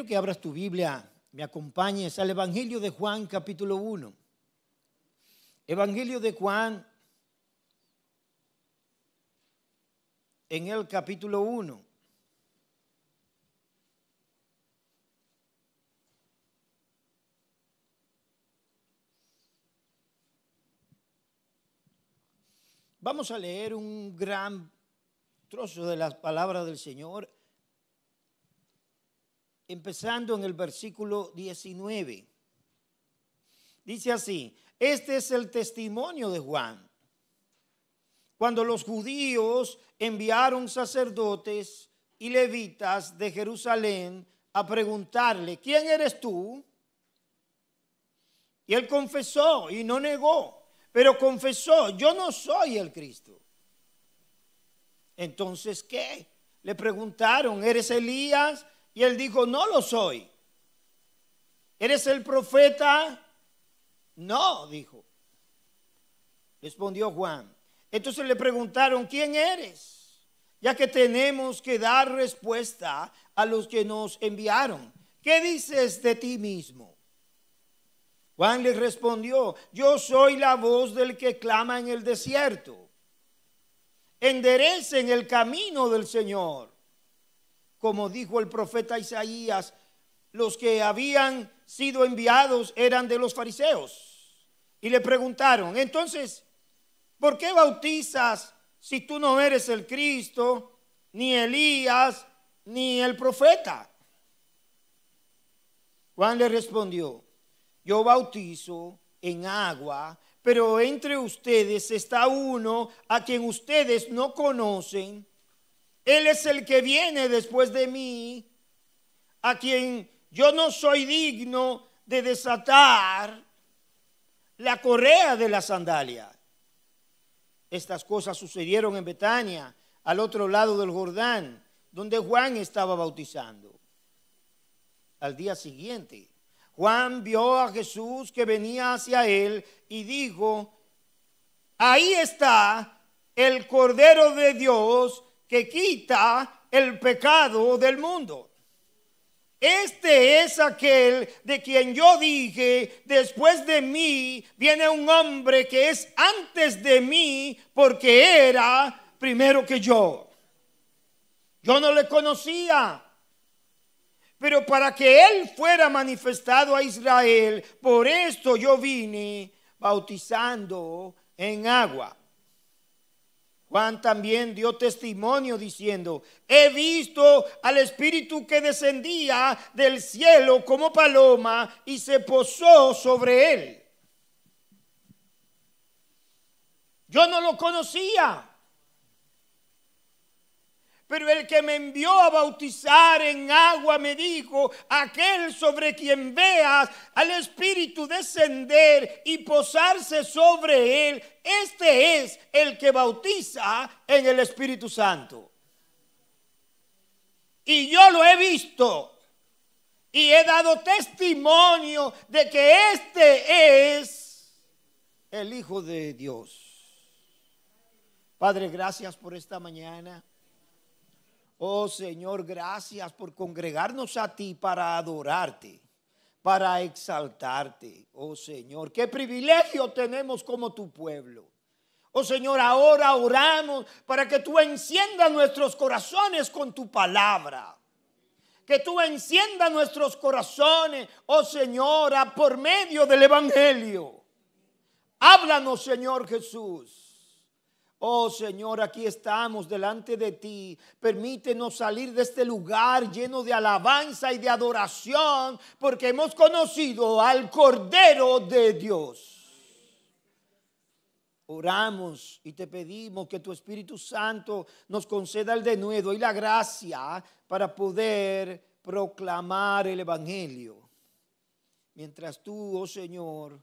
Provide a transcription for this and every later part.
que abras tu Biblia, me acompañes al Evangelio de Juan, capítulo 1. Evangelio de Juan, en el capítulo 1. Vamos a leer un gran trozo de las palabras del Señor, empezando en el versículo 19. Dice así: este es el testimonio de Juan. Cuando los judíos enviaron sacerdotes y levitas de Jerusalén a preguntarle: ¿quién eres tú? Y él confesó y no negó, pero confesó: yo no soy el Cristo. Entonces, ¿qué? Le preguntaron: ¿eres Elías? Y él dijo: no lo soy. ¿Eres el profeta? No, dijo. Respondió Juan. Entonces le preguntaron: ¿quién eres? Ya que tenemos que dar respuesta a los que nos enviaron. ¿Qué dices de ti mismo? Juan le respondió: yo soy la voz del que clama en el desierto. Enderecen el camino del Señor. Como dijo el profeta Isaías, los que habían sido enviados eran de los fariseos. Y le preguntaron: entonces, ¿por qué bautizas si tú no eres el Cristo, ni Elías, ni el profeta? Juan le respondió: yo bautizo en agua, pero entre ustedes está uno a quien ustedes no conocen. Él es el que viene después de mí, a quien yo no soy digno de desatar la correa de la sandalia. Estas cosas sucedieron en Betania, al otro lado del Jordán, donde Juan estaba bautizando. Al día siguiente, Juan vio a Jesús que venía hacia él y dijo: ahí está el Cordero de Dios que quita el pecado del mundo. Este es aquel de quien yo dije: después de mí viene un hombre que es antes de mí, porque era primero que yo. Yo no le conocía, pero para que él fuera manifestado a Israel, por esto yo vine bautizando en agua. Juan también dio testimonio diciendo: he visto al Espíritu que descendía del cielo como paloma y se posó sobre él. Yo no lo conocía, pero el que me envió a bautizar en agua me dijo: aquel sobre quien veas al Espíritu descender y posarse sobre él, este es el que bautiza en el Espíritu Santo. Y yo lo he visto y he dado testimonio de que este es el Hijo de Dios. Padre, gracias por esta mañana. Oh Señor, gracias por congregarnos a ti para adorarte, para exaltarte. Oh Señor, qué privilegio tenemos como tu pueblo. Oh Señor, ahora oramos para que tú enciendas nuestros corazones con tu palabra. Que tú enciendas nuestros corazones, oh Señora, por medio del Evangelio. Háblanos, Señor Jesús. Oh Señor, aquí estamos delante de ti. Permítenos salir de este lugar lleno de alabanza y de adoración, porque hemos conocido al Cordero de Dios. Oramos y te pedimos que tu Espíritu Santo nos conceda el denuedo y la gracia para poder proclamar el Evangelio. Mientras tú, oh Señor,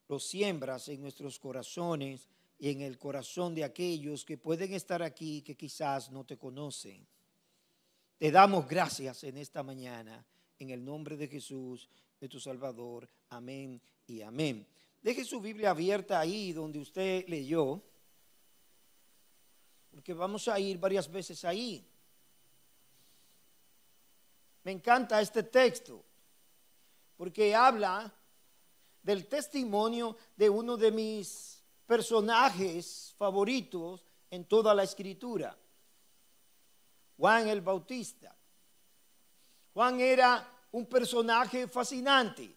lo siembras en nuestros corazones y en el corazón de aquellos que pueden estar aquí que quizás no te conocen. Te damos gracias en esta mañana, en el nombre de Jesús, de tu Salvador. Amén y amén. Deje su Biblia abierta ahí donde usted leyó, porque vamos a ir varias veces ahí. Me encanta este texto porque habla del testimonio de uno de mis personajes favoritos en toda la Escritura, Juan el Bautista. Juan era un personaje fascinante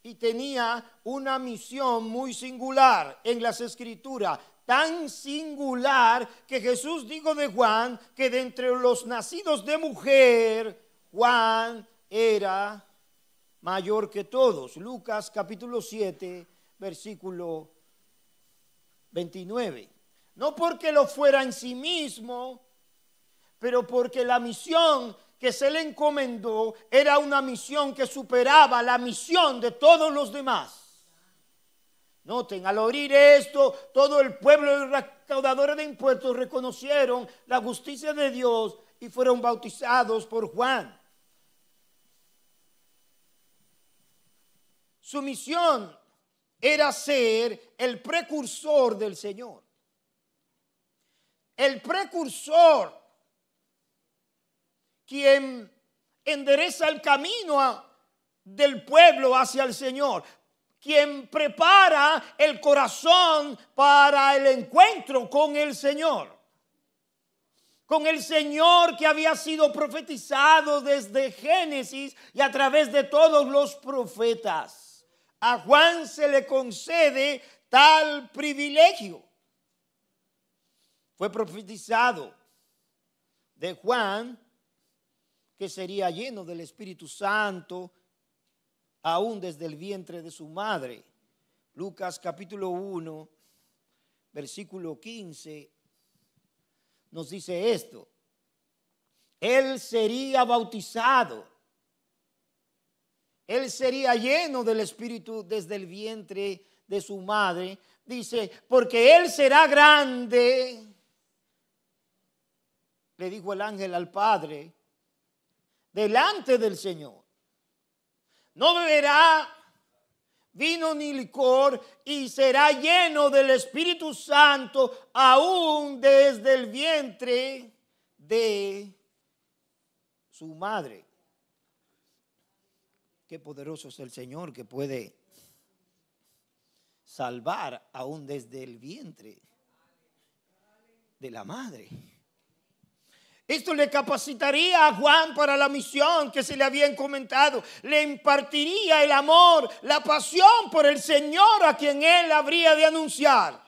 y tenía una misión muy singular en las Escrituras, tan singular que Jesús dijo de Juan que de entre los nacidos de mujer, Juan era mayor que todos. Lucas capítulo 7, versículo 29. No porque lo fuera en sí mismo, pero porque la misión que se le encomendó era una misión que superaba la misión de todos los demás. Noten, al oír esto, todo el pueblo y recaudadores de impuestos reconocieron la justicia de Dios y fueron bautizados por Juan. Su misión era ser el precursor del Señor. El precursor, quien endereza el camino del pueblo hacia el Señor, quien prepara el corazón para el encuentro con el Señor que había sido profetizado desde Génesis y a través de todos los profetas. A Juan se le concede tal privilegio. Fue profetizado de Juan que sería lleno del Espíritu Santo aún desde el vientre de su madre. Lucas capítulo 1, versículo 15, nos dice esto. Él sería bautizado. Él sería lleno del Espíritu desde el vientre de su madre. Dice, porque él será grande. Le dijo el ángel al Padre, delante del Señor. No beberá vino ni licor y será lleno del Espíritu Santo aún desde el vientre de su madre. Qué poderoso es el Señor que puede salvar aún desde el vientre de la madre. Esto le capacitaría a Juan para la misión que se le había encomendado. Le impartiría el amor, la pasión por el Señor a quien él habría de anunciar.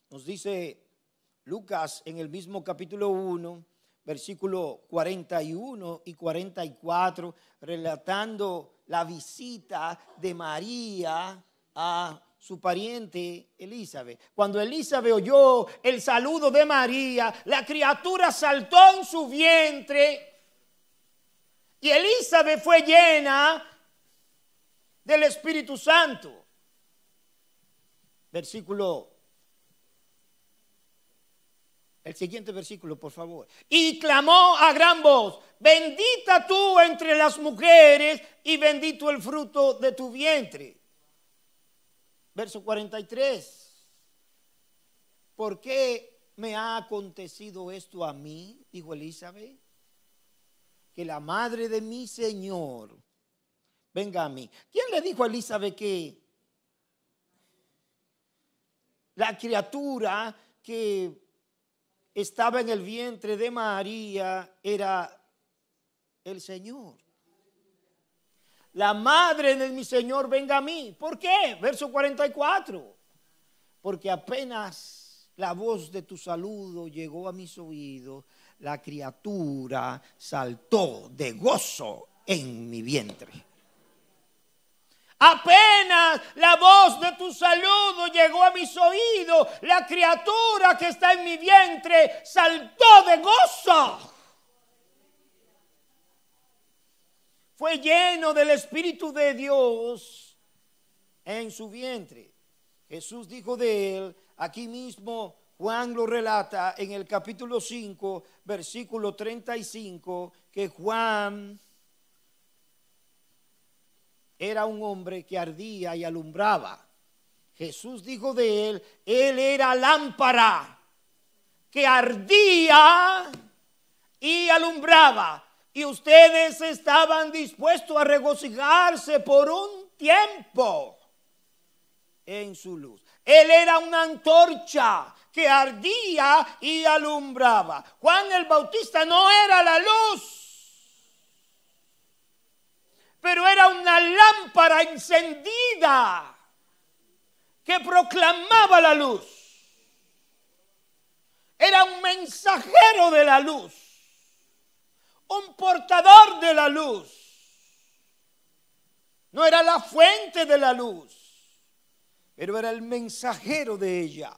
Nos dice Lucas en el mismo capítulo 1, versículo 41 y 44, relatando la visita de María a su pariente Elizabeth. Cuando Elizabeth oyó el saludo de María, la criatura saltó en su vientre y Elizabeth fue llena del Espíritu Santo. El siguiente versículo, por favor. Y clamó a gran voz, bendita tú entre las mujeres y bendito el fruto de tu vientre. Verso 43. ¿Por qué me ha acontecido esto a mí? Dijo Elizabeth. Que la madre de mi Señor venga a mí. ¿Quién le dijo a Elizabeth que la criatura que estaba en el vientre de María era el Señor? La madre de mi Señor venga a mí. ¿Por qué? Verso 44. Porque apenas la voz de tu saludo llegó a mis oídos, la criatura saltó de gozo en mi vientre. Apenas la voz de tu saludo llegó a mis oídos, la criatura que está en mi vientre saltó de gozo. Fue lleno del Espíritu de Dios en su vientre. Jesús dijo de él, aquí mismo Juan lo relata en el capítulo 5, versículo 35, que Juan era un hombre que ardía y alumbraba. Jesús dijo de él era lámpara que ardía y alumbraba. Y ustedes estaban dispuestos a regocijarse por un tiempo en su luz. Él era una antorcha que ardía y alumbraba. Juan el Bautista no era la luz, pero era una lámpara encendida que proclamaba la luz. Era un mensajero de la luz, un portador de la luz. No era la fuente de la luz, pero era el mensajero de ella.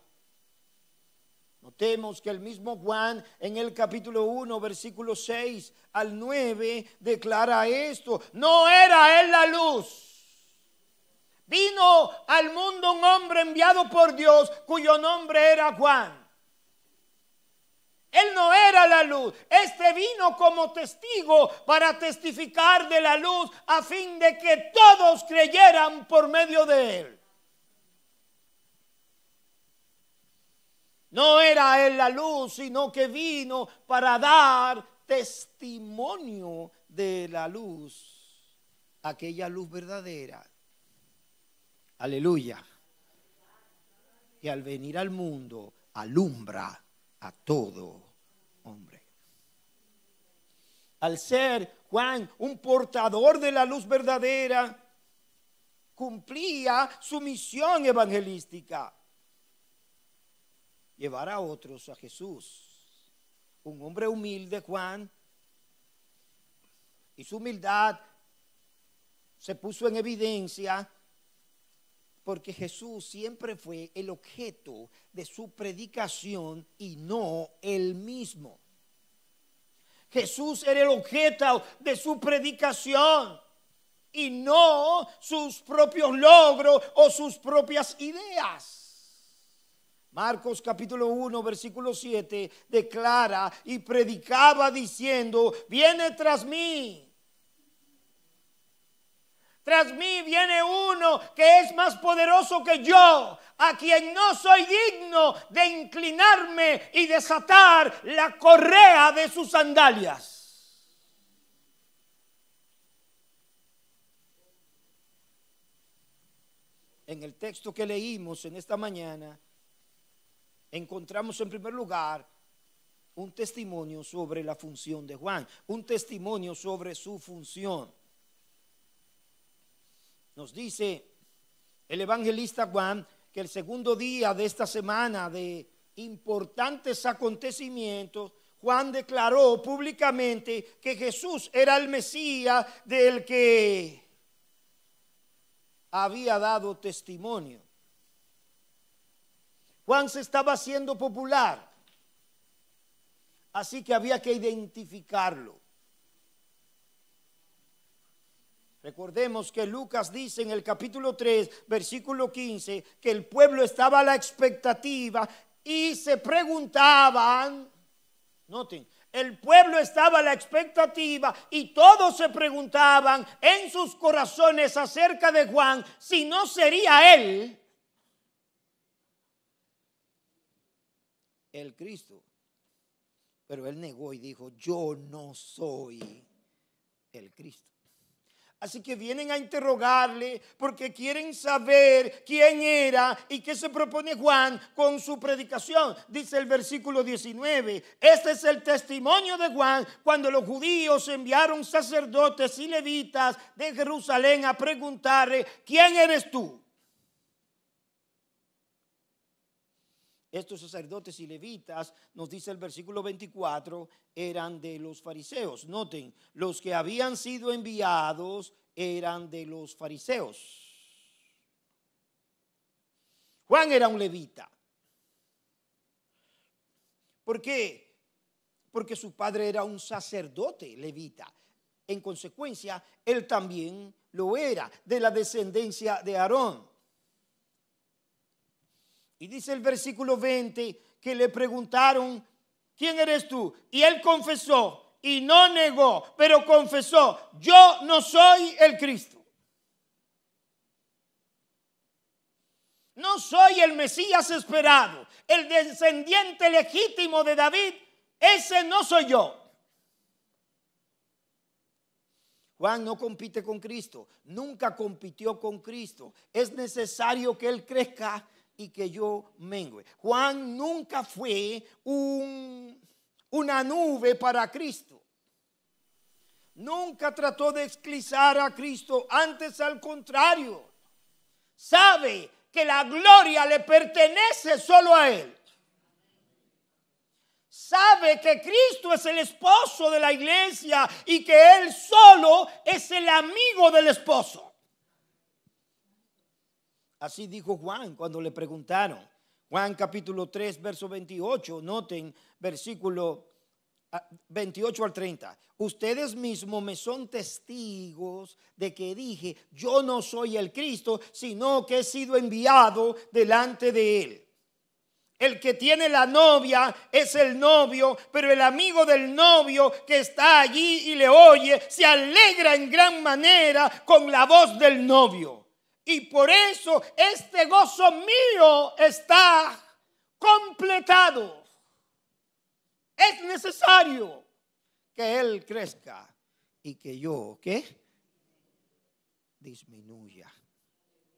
Notemos que el mismo Juan en el capítulo 1, versículo 6 al 9 declara esto: no era él la luz. Vino al mundo un hombre enviado por Dios cuyo nombre era Juan. Él no era la luz. Este vino como testigo para testificar de la luz a fin de que todos creyeran por medio de él. No era él la luz, sino que vino para dar testimonio de la luz, aquella luz verdadera. Aleluya. Que al venir al mundo alumbra a todo hombre. Al ser Juan un portador de la luz verdadera, cumplía su misión evangelística: llevar a otros a Jesús. Un hombre humilde, Juan, y su humildad se puso en evidencia porque Jesús siempre fue el objeto de su predicación y no él mismo. Jesús era el objeto de su predicación y no sus propios logros o sus propias ideas. Marcos capítulo 1 versículo 7 declara y predicaba diciendo: viene tras mí. Tras mí viene uno que es más poderoso que yo, a quien no soy digno de inclinarme y desatar la correa de sus sandalias. En el texto que leímos en esta mañana, encontramos en primer lugar un testimonio sobre la función de Juan, un testimonio sobre su función. Nos dice el evangelista Juan que el segundo día de esta semana de importantes acontecimientos, Juan declaró públicamente que Jesús era el Mesías del que había dado testimonio. Juan se estaba haciendo popular, así que había que identificarlo. Recordemos que Lucas dice en el capítulo 3, versículo 15, que el pueblo estaba a la expectativa y se preguntaban, noten, el pueblo estaba a la expectativa y todos se preguntaban en sus corazones acerca de Juan si no sería él el Cristo. Pero él negó y dijo: yo no soy el Cristo. Así que vienen a interrogarle porque quieren saber quién era y qué se propone Juan con su predicación. Dice el versículo 19: este es el testimonio de Juan cuando los judíos enviaron sacerdotes y levitas de Jerusalén a preguntarle: ¿quién eres tú? Estos sacerdotes y levitas, nos dice el versículo 24, eran de los fariseos. Noten, los que habían sido enviados eran de los fariseos. Juan era un levita. ¿Por qué? Porque su padre era un sacerdote levita. En consecuencia, él también lo era, de la descendencia de Aarón. Y dice el versículo 20 que le preguntaron: ¿quién eres tú? Y él confesó y no negó, pero confesó: yo no soy el Cristo. No soy el Mesías esperado, el descendiente legítimo de David. Ese no soy yo. Juan no compite con Cristo, nunca compitió con Cristo. Es necesario que Él crezca y que yo mengüe. Juan nunca fue una nube para Cristo. Nunca trató de eclipsar a Cristo, antes al contrario. Sabe que la gloria le pertenece solo a Él. Sabe que Cristo es el esposo de la iglesia y que Él solo es el amigo del esposo. Así dijo Juan cuando le preguntaron. Juan capítulo 3, verso 28. Noten versículo 28 al 30. Ustedes mismos me son testigos de que dije, yo no soy el Cristo, sino que he sido enviado delante de Él. El que tiene la novia es el novio, pero el amigo del novio que está allí y le oye, se alegra en gran manera con la voz del novio. Y por eso este gozo mío está completado. Es necesario que Él crezca y que yo, ¿qué? Disminuya.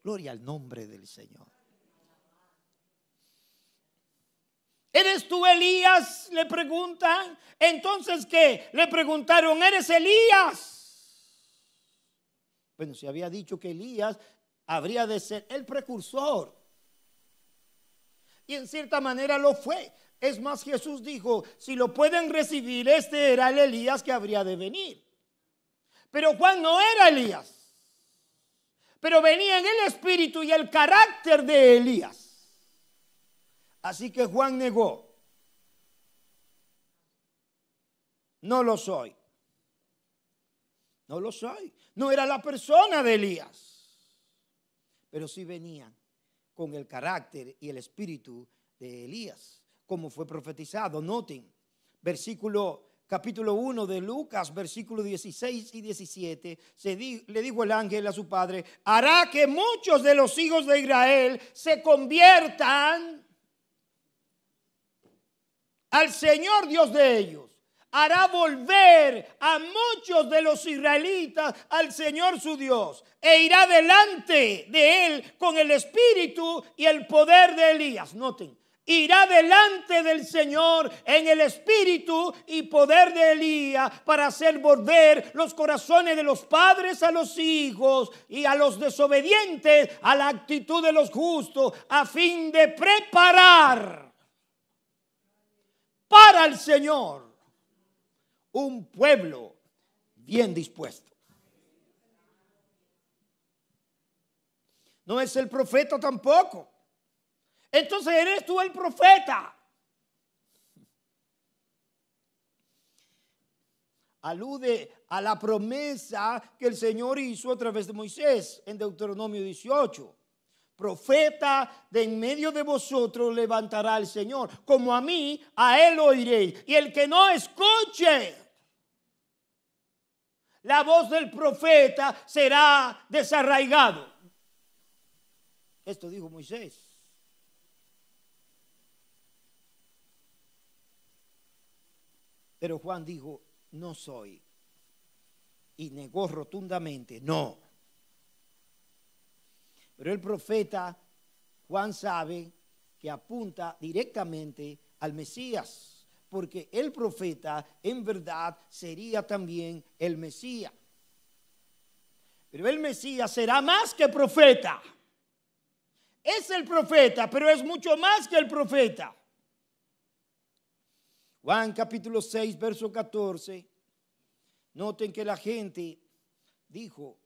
Gloria al nombre del Señor. ¿Eres tú Elías?, le preguntan. Entonces, ¿qué? Le preguntaron, ¿eres Elías? Bueno, se había dicho que Elías habría de ser el precursor. Y en cierta manera lo fue. Es más, Jesús dijo, si lo pueden recibir, este era el Elías que habría de venir. Pero Juan no era Elías, pero venía en el espíritu y el carácter de Elías. Así que Juan negó. No lo soy. No lo soy. No era la persona de Elías. Pero sí venía con el carácter y el espíritu de Elías, como fue profetizado. Noten, capítulo 1 de Lucas, versículos 16 y 17, le dijo el ángel a su padre, hará que muchos de los hijos de Israel se conviertan al Señor Dios de ellos. Hará volver a muchos de los israelitas al Señor su Dios, e irá delante de él con el espíritu y el poder de Elías. Noten, irá delante del Señor en el espíritu y poder de Elías para hacer volver los corazones de los padres a los hijos y a los desobedientes a la actitud de los justos, a fin de preparar para el Señor un pueblo bien dispuesto. No es el profeta tampoco. Entonces, ¿eres tú el profeta? Alude a la promesa que el Señor hizo a través de Moisés en Deuteronomio 18. Profeta de en medio de vosotros levantará el Señor, como a mí, a él oiréis. Y el que no escuche la voz del profeta será desarraigado. Esto dijo Moisés. Pero Juan dijo, no soy. Y negó rotundamente, no. Pero el profeta Juan sabe que apunta directamente al Mesías, porque el profeta en verdad sería también el Mesías. Pero el Mesías será más que profeta. Es el profeta, pero es mucho más que el profeta. Juan capítulo 6, verso 14. Noten que la gente dijo,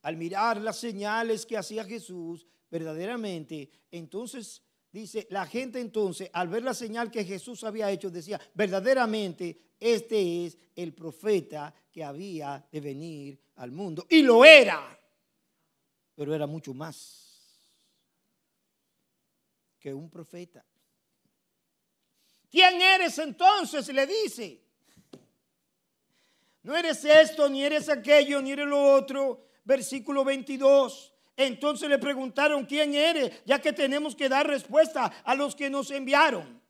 al mirar las señales que hacía Jesús, verdaderamente, entonces, dice, la gente entonces, al ver la señal que Jesús había hecho, decía, verdaderamente, este es el profeta que había de venir al mundo. Y lo era, pero era mucho más que un profeta. ¿Quién eres entonces? Le dice. No eres esto, ni eres aquello, ni eres lo otro. Versículo 22. Entonces le preguntaron: ¿quién eres? Ya que tenemos que dar respuesta a los que nos enviaron.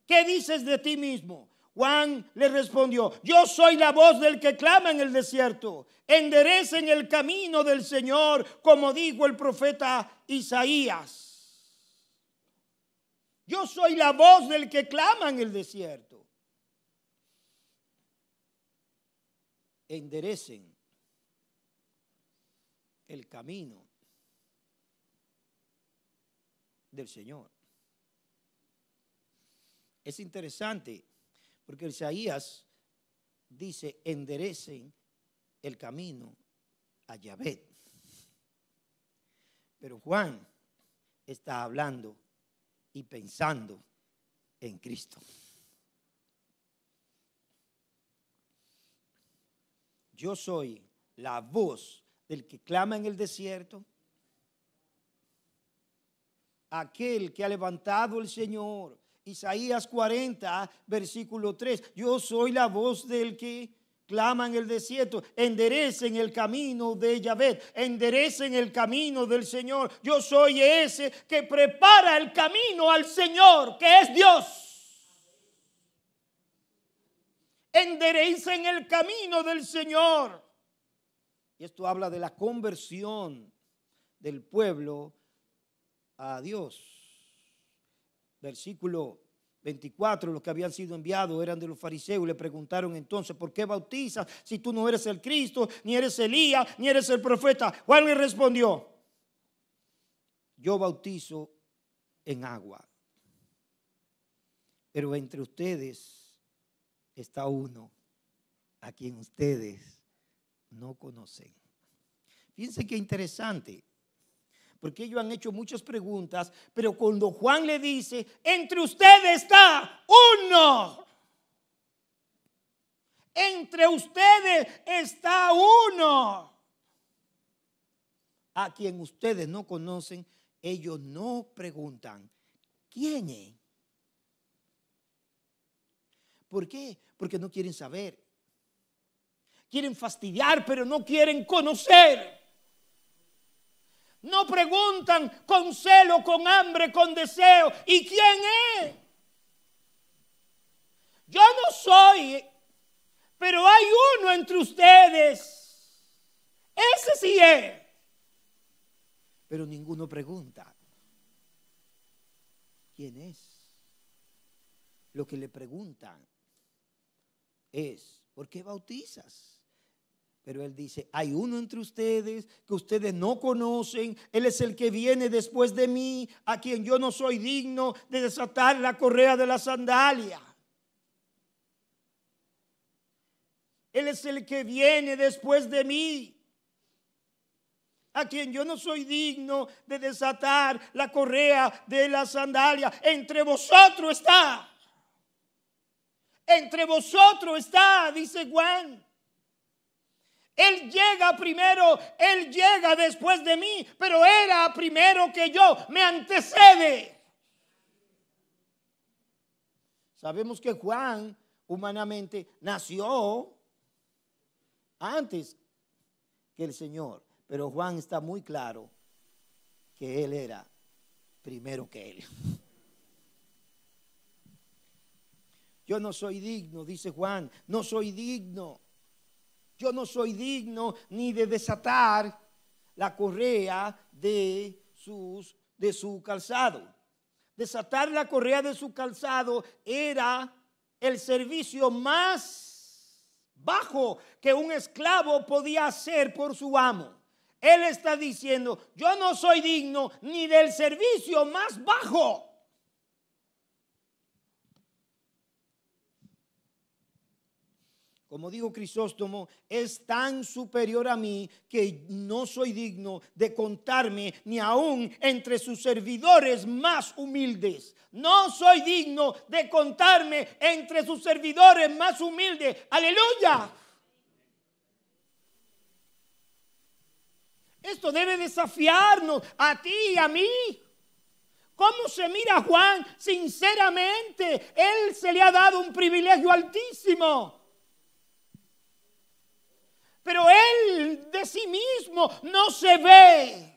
¿Qué dices de ti mismo? Juan le respondió: yo soy la voz del que clama en el desierto. Enderecen el camino del Señor, como dijo el profeta Isaías. Yo soy la voz del que clama en el desierto. Enderecen el camino del Señor. Es interesante porque Isaías dice: enderecen el camino a Yahvé. Pero Juan está hablando y pensando en Cristo. Yo soy la voz del que clama en el desierto, aquel que ha levantado el Señor. Isaías 40, versículo 3. Yo soy la voz del que clama en el desierto. Enderecen el camino de Yahvé, enderecen el camino del Señor. Yo soy ese que prepara el camino al Señor, que es Dios. Enderecen el camino del Señor. Y esto habla de la conversión del pueblo a Dios. Versículo 24, los que habían sido enviados eran de los fariseos. Le preguntaron entonces: ¿por qué bautizas si tú no eres el Cristo, ni eres Elías, ni eres el profeta? Juan le respondió: yo bautizo en agua, pero entre ustedes está uno a quien ustedes no conocen. Fíjense qué interesante, porque ellos han hecho muchas preguntas, pero cuando Juan le dice: entre ustedes está uno, entre ustedes está uno a quien ustedes no conocen, ellos no preguntan: ¿quién es? ¿Por qué? Porque no quieren saber. Quieren fastidiar, pero no quieren conocer. No preguntan con celo, con hambre, con deseo: ¿y quién es? Yo no soy, pero hay uno entre ustedes. Ese sí es. Pero ninguno pregunta: ¿quién es? Lo que le preguntan es: ¿por qué bautizas? Pero él dice: hay uno entre ustedes que ustedes no conocen. Él es el que viene después de mí, a quien yo no soy digno de desatar la correa de la sandalia. Él es el que viene después de mí, a quien yo no soy digno de desatar la correa de la sandalia. Entre vosotros está. Entre vosotros está, dice Juan. Él llega primero, Él llega después de mí, pero era primero que yo, me antecede. Sabemos que Juan humanamente nació antes que el Señor, pero Juan está muy claro que Él era primero que Él. Yo no soy digno, dice Juan, no soy digno. Yo no soy digno ni de desatar la correa de su calzado. Desatar la correa de su calzado era el servicio más bajo que un esclavo podía hacer por su amo. Él está diciendo: yo no soy digno ni del servicio más bajo. Como dijo Crisóstomo, es tan superior a mí que no soy digno de contarme ni aún entre sus servidores más humildes. No soy digno de contarme entre sus servidores más humildes. ¡Aleluya! Esto debe desafiarnos a ti y a mí. ¿Cómo se mira Juan? Sinceramente, él se le ha dado un privilegio altísimo. pero él de sí mismo no se ve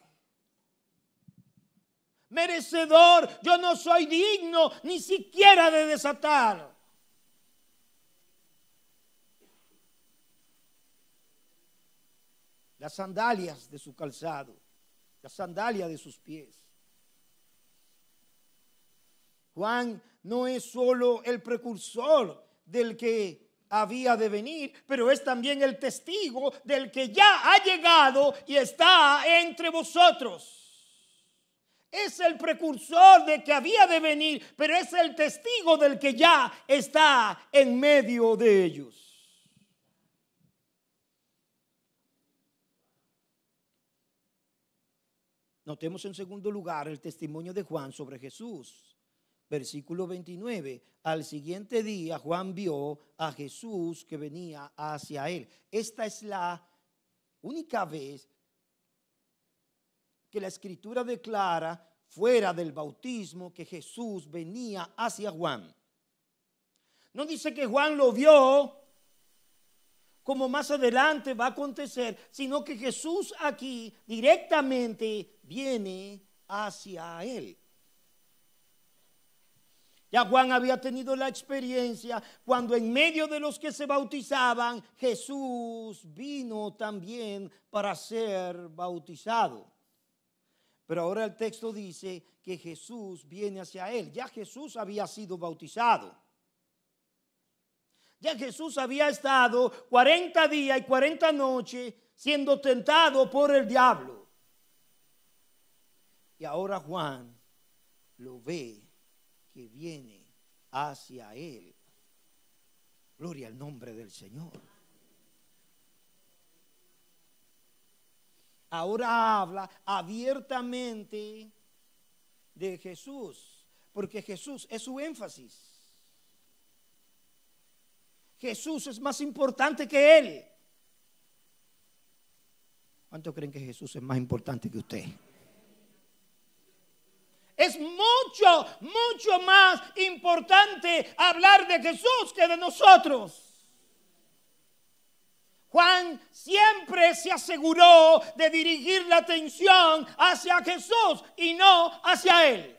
merecedor. Yo no soy digno ni siquiera de desatar las sandalias de su calzado, las sandalias de sus pies. Juan no es solo el precursor del que había de venir, pero es también el testigo del que ya ha llegado y está entre vosotros. Es el precursor de que había de venir, pero es el testigo del que ya está en medio de ellos. Notemos en segundo lugar el testimonio de Juan sobre Jesús. Versículo 29. Al siguiente día Juan vio a Jesús que venía hacia él. Esta es la única vez que la Escritura declara fuera del bautismo que Jesús venía hacia Juan. No dice que Juan lo vio como más adelante va a acontecer, sino que Jesús aquí directamente viene hacia él. Ya Juan había tenido la experiencia cuando en medio de los que se bautizaban, Jesús vino también para ser bautizado. Pero ahora el texto dice que Jesús viene hacia él. Ya Jesús había sido bautizado. Ya Jesús había estado 40 días y 40 noches siendo tentado por el diablo. Y ahora Juan lo ve que viene hacia él. Gloria al nombre del Señor. Ahora habla abiertamente de Jesús, porque Jesús es su énfasis. Jesús es más importante que él. ¿Cuántos creen que Jesús es más importante que usted? Es mucho, mucho más importante hablar de Jesús que de nosotros. Juan siempre se aseguró de dirigir la atención hacia Jesús y no hacia él.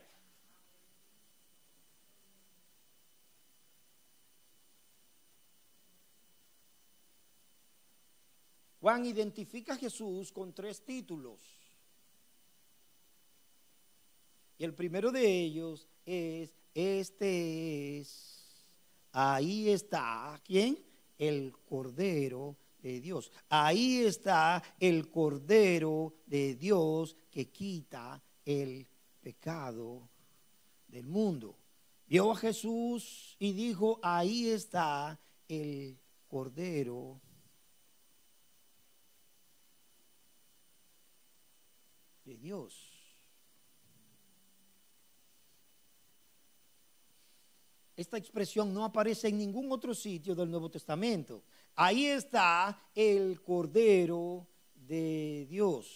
Juan identifica a Jesús con 3 títulos. Y el primero de ellos es, ahí está, ¿quién? El Cordero de Dios. Ahí está el Cordero de Dios que quita el pecado del mundo. Vio a Jesús y dijo, ahí está el Cordero de Dios. Esta expresión no aparece en ningún otro sitio del Nuevo Testamento. Ahí está el Cordero de Dios.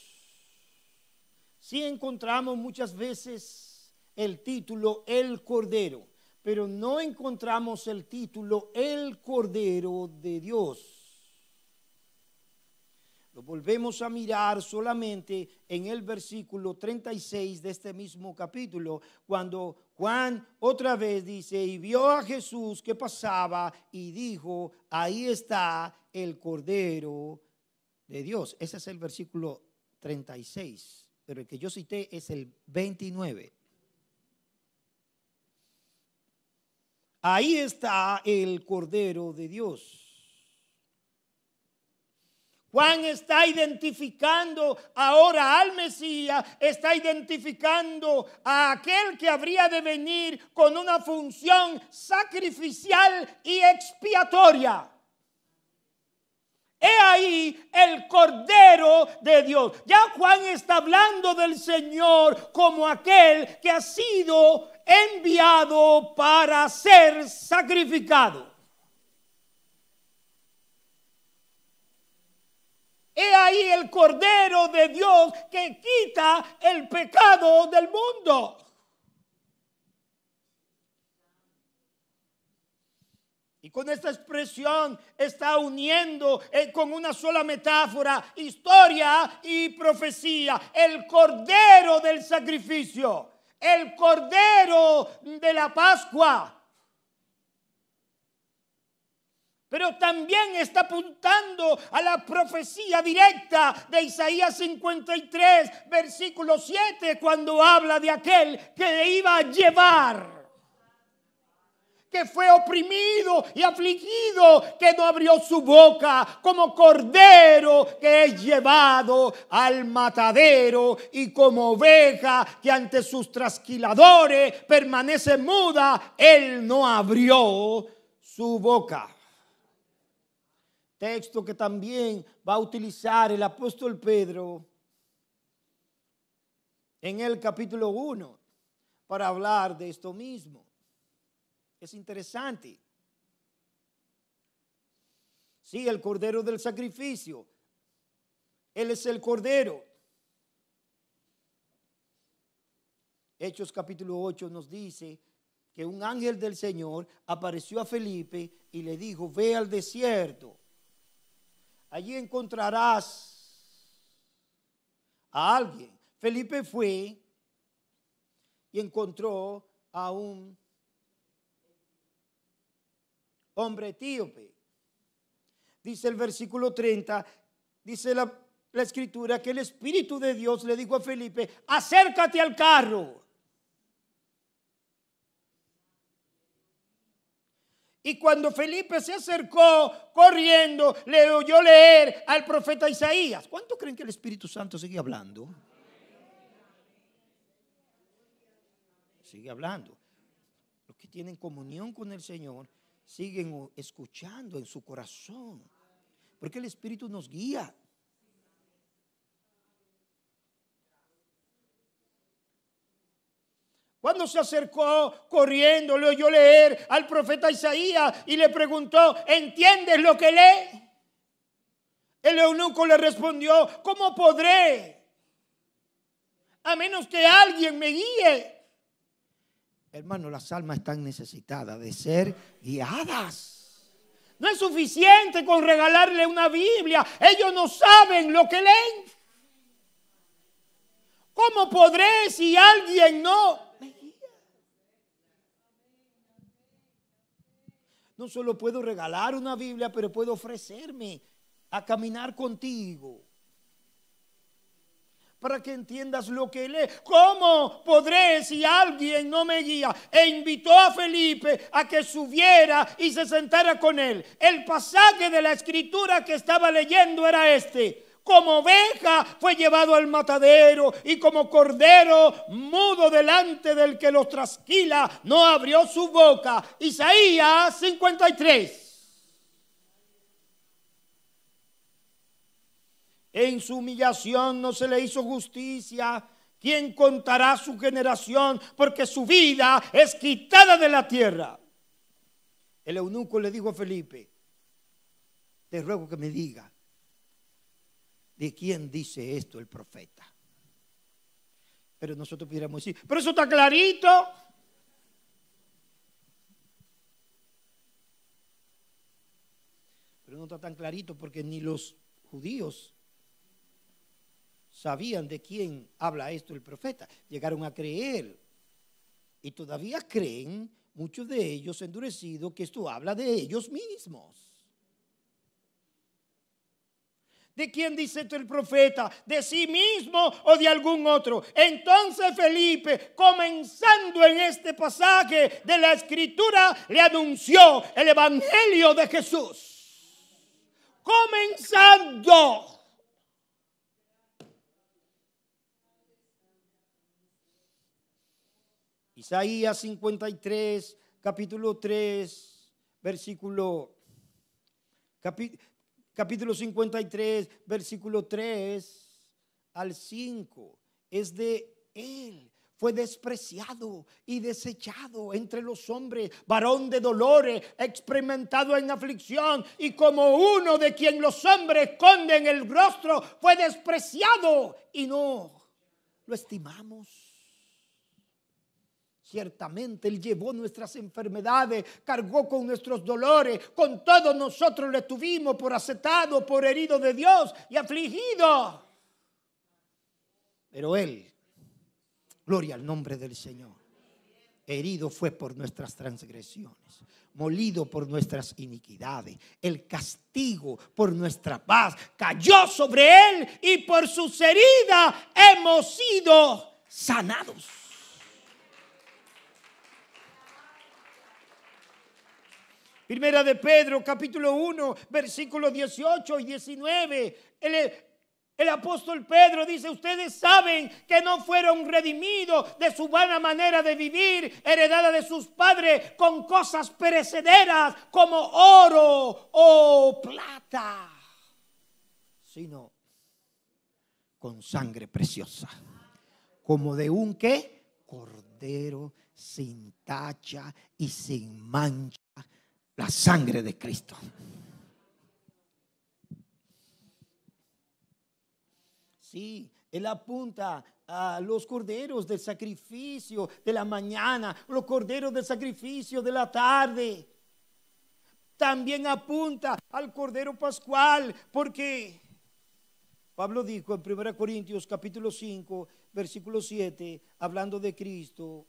Sí encontramos muchas veces el título El Cordero, pero no encontramos el título El Cordero de Dios. Lo volvemos a mirar solamente en el versículo 36 de este mismo capítulo, cuando Juan otra vez dice, y vio a Jesús que pasaba y dijo, ahí está el Cordero de Dios. Ese es el versículo 36, pero el que yo cité es el 29. Ahí está el Cordero de Dios. Juan está identificando ahora al Mesías, está identificando a aquel que habría de venir con una función sacrificial y expiatoria. He ahí el Cordero de Dios. Ya Juan está hablando del Señor como aquel que ha sido enviado para ser sacrificado. He ahí el Cordero de Dios que quita el pecado del mundo. Y con esta expresión está uniendo con una sola metáfora, historia y profecía. El cordero del sacrificio, el cordero de la Pascua. Pero también está apuntando a la profecía directa de Isaías 53, versículo 7, cuando habla de aquel que iba a llevar, que fue oprimido y afligido, que no abrió su boca, como cordero que es llevado al matadero, y como oveja que ante sus trasquiladores permanece muda, él no abrió su boca. Texto que también va a utilizar el apóstol Pedro en el capítulo 1 para hablar de esto mismo. Es interesante. Sí, el cordero del sacrificio. Él es el cordero. Hechos capítulo 8 nos dice que un ángel del Señor apareció a Felipe y le dijo: ve al desierto. Allí encontrarás a alguien. Felipe fue y encontró a un hombre etíope. Dice el versículo 30, dice la escritura que el Espíritu de Dios le dijo a Felipe: acércate al carro. Y cuando Felipe se acercó corriendo, le oyó leer al profeta Isaías. ¿Cuánto creen que el Espíritu Santo sigue hablando? Sigue hablando. Los que tienen comunión con el Señor siguen escuchando en su corazón, porque el Espíritu nos guía. Cuando se acercó corriendo, le oyó leer al profeta Isaías y le preguntó: ¿entiendes lo que lee? El eunuco le respondió: ¿cómo podré? A menos que alguien me guíe. Hermano, las almas están necesitadas de ser guiadas. No es suficiente con regalarle una Biblia. Ellos no saben lo que leen. ¿Cómo podré si alguien no me guía? No solo puedo regalar una Biblia, pero puedo ofrecerme a caminar contigo para que entiendas lo que lee. ¿Cómo podré si alguien no me guía? E invitó a Felipe a que subiera y se sentara con él. El pasaje de la escritura que estaba leyendo era este: como oveja fue llevado al matadero, y como cordero mudo delante del que los trasquila, no abrió su boca. Isaías 53. En su humillación no se le hizo justicia. ¿Quién contará su generación? Porque su vida es quitada de la tierra. El eunuco le dijo a Felipe: te ruego que me diga, ¿de quién dice esto el profeta? Pero nosotros pudiéramos decir: pero eso está clarito. Pero no está tan clarito, porque ni los judíos sabían de quién habla esto el profeta. Llegaron a creer, y todavía creen muchos de ellos endurecidos, que esto habla de ellos mismos. ¿De quién dice esto el profeta? ¿De sí mismo o de algún otro? Entonces Felipe, comenzando en este pasaje de la escritura, le anunció el evangelio de Jesús. Comenzando. Isaías 53, capítulo 3, capítulo 53, versículo 3 al 5. Es de él. Fue despreciado y desechado entre los hombres, varón de dolores, experimentado en aflicción, y como uno de quien los hombres esconden el rostro, fue despreciado y no lo estimamos. Ciertamente Él llevó nuestras enfermedades, cargó con nuestros dolores, con todos nosotros le tuvimos por aceptado, por herido de Dios y afligido. Pero Él, gloria al nombre del Señor, herido fue por nuestras transgresiones, molido por nuestras iniquidades. El castigo por nuestra paz cayó sobre Él y por sus heridas hemos sido sanados. Primera de Pedro, capítulo 1, versículos 18 y 19. El apóstol Pedro dice: ustedes saben que no fueron redimidos de su vana manera de vivir, heredada de sus padres, con cosas perecederas como oro o plata, sino con sangre preciosa, como de un ¿qué? Cordero sin tacha y sin mancha. La sangre de Cristo. Sí, Él apunta a los corderos del sacrificio de la mañana, los corderos del sacrificio de la tarde. También apunta al cordero pascual, porque Pablo dijo en 1 Corintios capítulo 5, versículo 7, hablando de Cristo,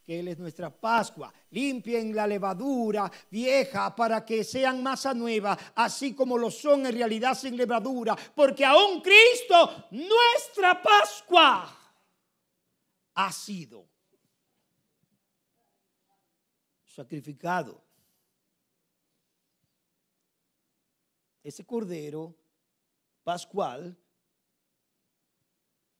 que Él es nuestra Pascua. Limpien la levadura vieja para que sean masa nueva, así como lo son en realidad sin levadura, porque aún Cristo, nuestra Pascua, ha sido sacrificado. Ese cordero pascual,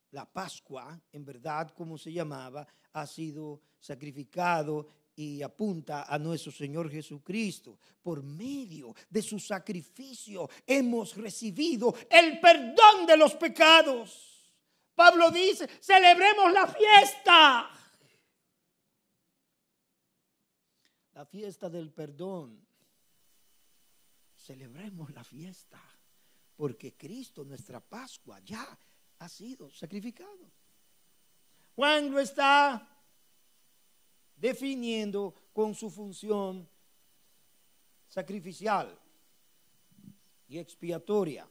la Pascua, en verdad, como se llamaba, ha sido sacrificado y apunta a nuestro Señor Jesucristo. Por medio de su sacrificio hemos recibido el perdón de los pecados. Pablo dice: celebremos la fiesta. La fiesta del perdón. Celebremos la fiesta, porque Cristo, nuestra Pascua, ya ha sido sacrificado. Juan lo está definiendo con su función sacrificial y expiatoria.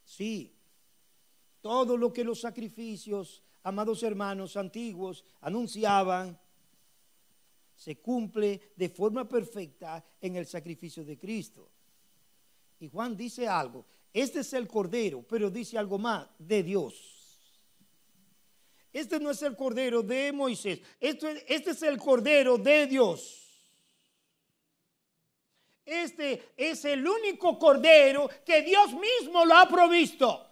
Sí, todo lo que los sacrificios, amados hermanos antiguos, anunciaban, se cumple de forma perfecta en el sacrificio de Cristo. Y Juan dice algo: este es el Cordero, pero dice algo más, de Dios. Este no es el Cordero de Moisés, este es el Cordero de Dios. Este es el único Cordero que Dios mismo lo ha provisto.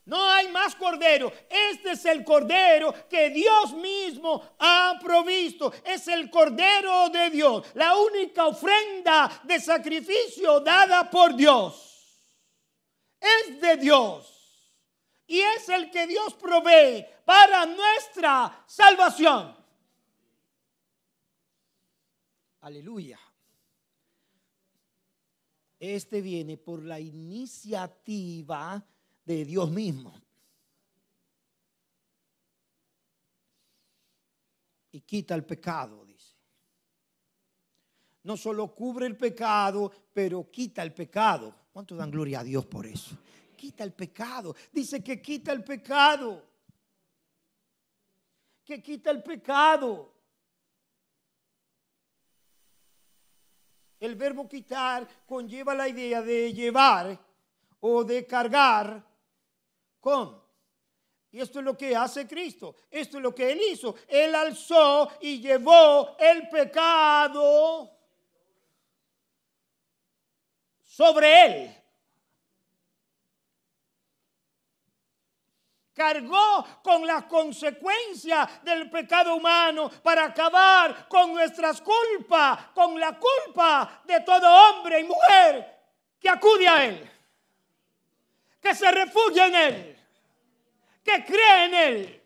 No hay más Cordero. Este es el Cordero que Dios mismo ha provisto. Es el Cordero de Dios, la única ofrenda de sacrificio dada por Dios. Es de Dios. Y es el que Dios provee para nuestra salvación. Aleluya. Este viene por la iniciativa de Dios mismo. Y quita el pecado, dice. No solo cubre el pecado, pero quita el pecado. ¿Cuánto dan gloria a Dios por eso? Quita el pecado. Dice que quita el pecado. Que quita el pecado. El verbo quitar conlleva la idea de llevar o de cargar con. Y esto es lo que hace Cristo. Esto es lo que Él hizo. Él alzó y llevó el pecado sobre Él. Cargó con las consecuencias del pecado humano para acabar con nuestras culpas, con la culpa de todo hombre y mujer que acude a Él, que se refugia en Él, que cree en Él.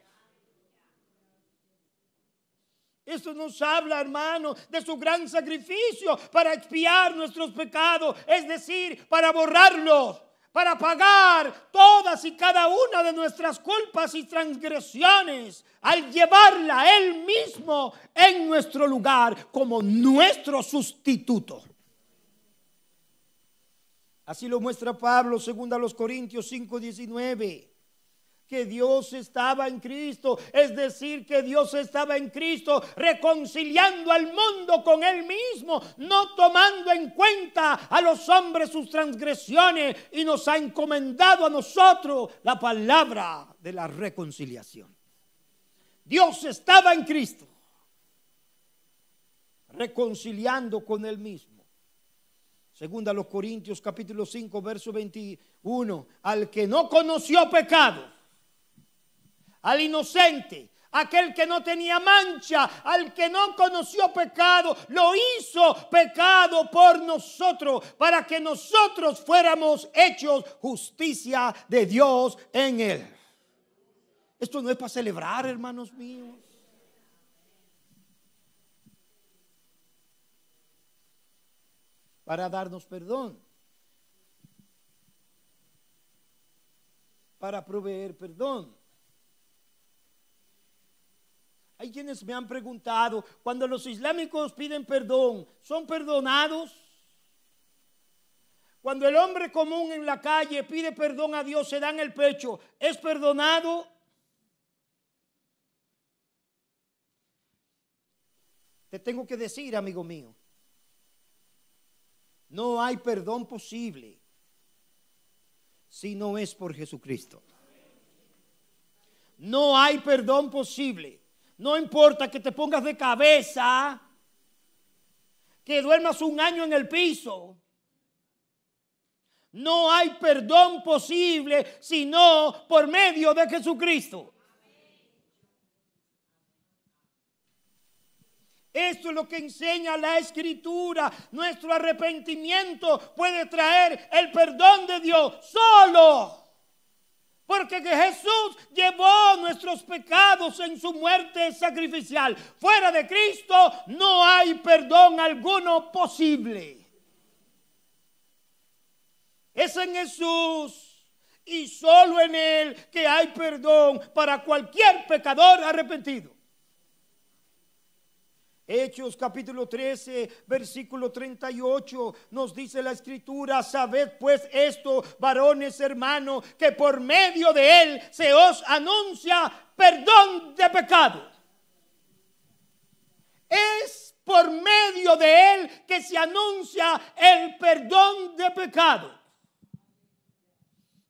Esto nos habla, hermano, de su gran sacrificio para expiar nuestros pecados, es decir, para borrarlos, para pagar todas y cada una de nuestras culpas y transgresiones, al llevarla Él mismo en nuestro lugar como nuestro sustituto. Así lo muestra Pablo, según a los Corintios 5:19. Que Dios estaba en Cristo, es decir, que Dios estaba en Cristo reconciliando al mundo con Él mismo, no tomando en cuenta a los hombres sus transgresiones, y nos ha encomendado a nosotros la palabra de la reconciliación. Dios estaba en Cristo reconciliando con Él mismo. Segunda a los Corintios capítulo 5 verso 21, al que no conoció pecado, al inocente, aquel que no tenía mancha, al que no conoció pecado, lo hizo pecado por nosotros, para que nosotros fuéramos hechos justicia de Dios en Él. Esto no es para celebrar, hermanos míos. Para darnos perdón, para proveer perdón. Hay quienes me han preguntado, cuando los islámicos piden perdón, ¿son perdonados? Cuando el hombre común en la calle pide perdón a Dios, se da en el pecho, ¿es perdonado? Te tengo que decir, amigo mío, no hay perdón posible si no es por Jesucristo. No hay perdón posible. No importa que te pongas de cabeza, que duermas un año en el piso. No hay perdón posible sino por medio de Jesucristo. Esto es lo que enseña la Escritura. Nuestro arrepentimiento puede traer el perdón de Dios solo. Porque que Jesús llevó nuestros pecados en su muerte sacrificial. Fuera de Cristo no hay perdón alguno posible. Es en Jesús y solo en Él que hay perdón para cualquier pecador arrepentido. Hechos capítulo 13, versículo 38, nos dice la Escritura: sabed pues esto, varones hermanos, que por medio de Él se os anuncia perdón de pecado. Es por medio de Él que se anuncia el perdón de pecado.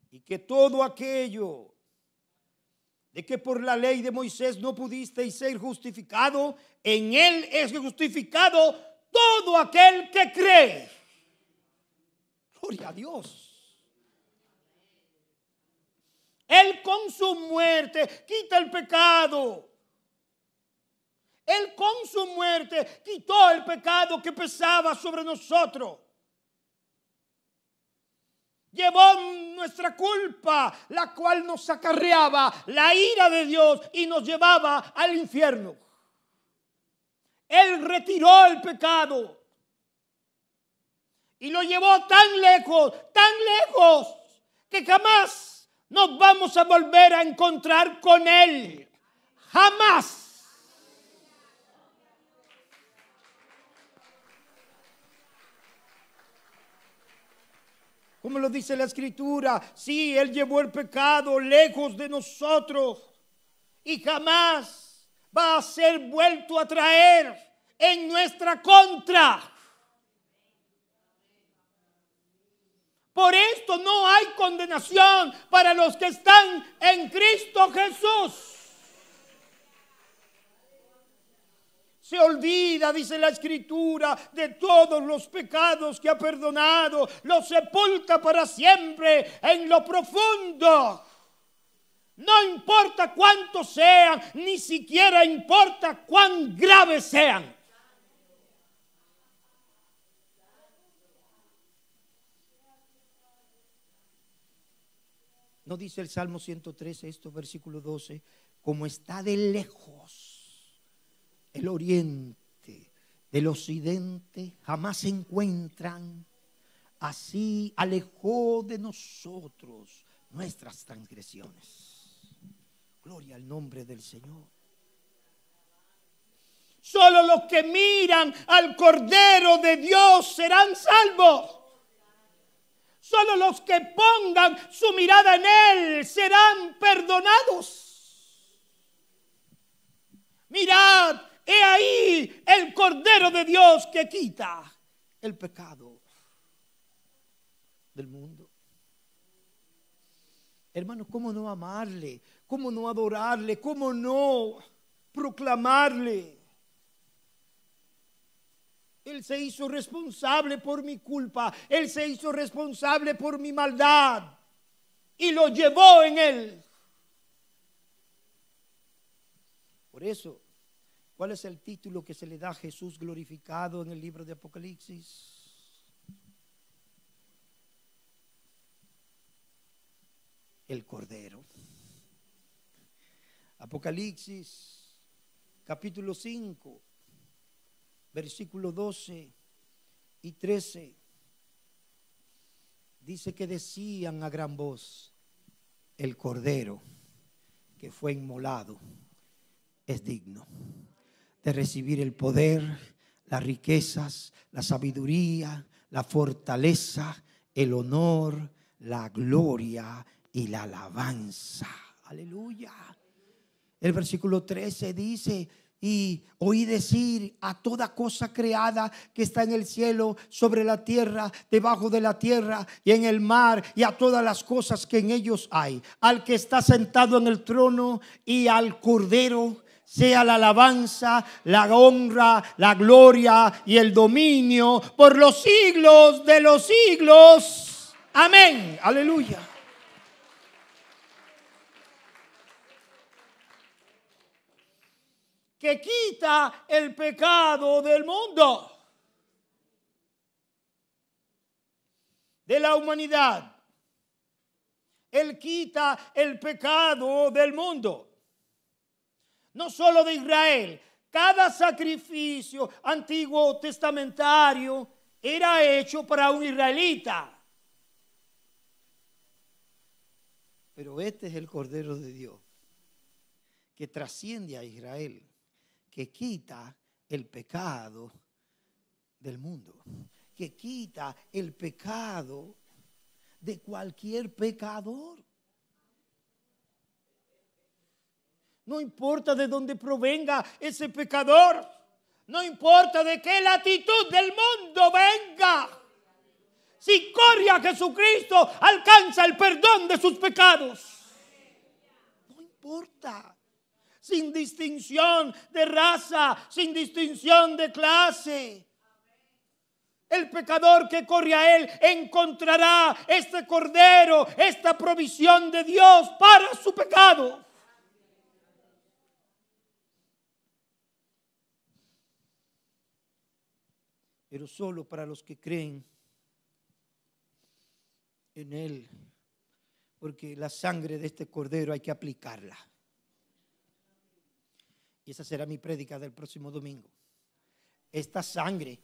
Y que todo aquello de que por la ley de Moisés no pudisteis ser justificado, en Él es justificado todo aquel que cree. Gloria a Dios. Él con su muerte quita el pecado. Él con su muerte quitó el pecado que pesaba sobre nosotros. Llevó nuestra culpa, la cual nos acarreaba la ira de Dios y nos llevaba al infierno. Él retiró el pecado y lo llevó tan lejos, que jamás nos vamos a volver a encontrar con Él. Jamás. Como lo dice la Escritura, sí, Él llevó el pecado lejos de nosotros y jamás va a ser vuelto a traer en nuestra contra. Por esto no hay condenación para los que están en Cristo Jesús. Se olvida, dice la Escritura, de todos los pecados que ha perdonado. Los sepulta para siempre en lo profundo. No importa cuántos sean, ni siquiera importa cuán graves sean. ¿No dice el Salmo 113, esto, versículo 12? Como está de lejos el oriente del occidente, jamás se encuentran. así alejó de nosotros nuestras transgresiones. Gloria al nombre del Señor. Solo los que miran al Cordero de Dios serán salvos. Solo los que pongan su mirada en Él serán perdonados. Mirad, he ahí el Cordero de Dios que quita el pecado del mundo. Hermanos, ¿cómo no amarle? ¿Cómo no adorarle? ¿Cómo no proclamarle? Él se hizo responsable por mi culpa. Él se hizo responsable por mi maldad. Y lo llevó en Él. Por eso, ¿cuál es el título que se le da a Jesús glorificado en el libro de Apocalipsis? El Cordero. Apocalipsis, capítulo 5. Versículos 12 y 13, dice que decían a gran voz: el Cordero que fue inmolado es digno de recibir el poder, las riquezas, la sabiduría, la fortaleza, el honor, la gloria y la alabanza. Aleluya. El versículo 13 dice: y oí decir a toda cosa creada que está en el cielo, sobre la tierra, debajo de la tierra y en el mar, y a todas las cosas que en ellos hay, al que está sentado en el trono y al Cordero, sea la alabanza, la honra, la gloria y el dominio por los siglos de los siglos. Amén. Aleluya. Que quita el pecado del mundo, de la humanidad. Él quita el pecado del mundo, no solo de Israel. Cada sacrificio antiguo testamentario era hecho para un israelita, pero este es el Cordero de Dios que trasciende a Israel, que quita el pecado del mundo, que quita el pecado de cualquier pecador. No importa de dónde provenga ese pecador, no importa de qué latitud del mundo venga, si corre a Jesucristo, alcanza el perdón de sus pecados. No importa. Sin distinción de raza, sin distinción de clase. El pecador que corre a Él encontrará este Cordero, esta provisión de Dios para su pecado. Pero solo para los que creen en Él, porque la sangre de este Cordero hay que aplicarla. Y esa será mi prédica del próximo domingo. Esta sangre,